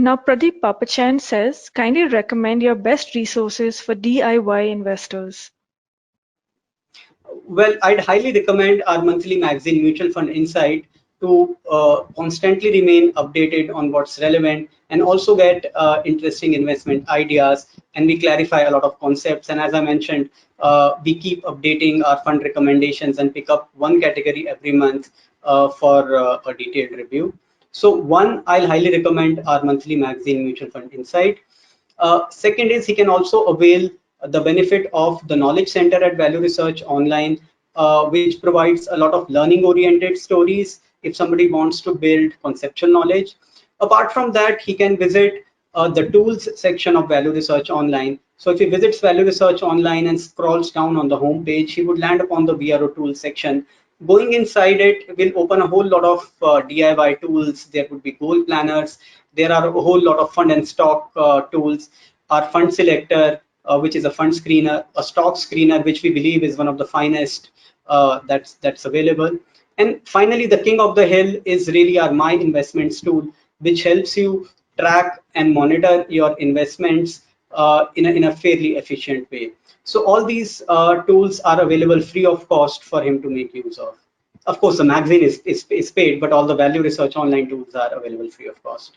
Now Pradeep Papachan says, kindly recommend your best resources for DIY investors. Well, I'd highly recommend our monthly magazine, Mutual Fund Insight, to constantly remain updated on what's relevant and also get interesting investment ideas. And we clarify a lot of concepts. And as I mentioned, we keep updating our fund recommendations and pick up one category every month for a detailed review. So one, I'll highly recommend our monthly magazine, Mutual Fund Insight. Second is he can also avail the benefit of the Knowledge Center at Value Research Online, which provides a lot of learning oriented stories if somebody wants to build conceptual knowledge. Apart from that, he can visit the tools section of Value Research Online. So if he visits Value Research Online and scrolls down on the home page, he would land upon the VRO tools section. Going inside it will open a whole lot of DIY tools. There would be goal planners. There are a whole lot of fund and stock tools. Our fund selector, which is a fund screener, a stock screener, which we believe is one of the finest that's available. And finally, the king of the hill is really our My Investments tool, which helps you track and monitor your investments in a fairly efficient way. So all these tools are available free of cost for him to make use of. Of course, the magazine is paid, but all the Value Research Online tools are available free of cost.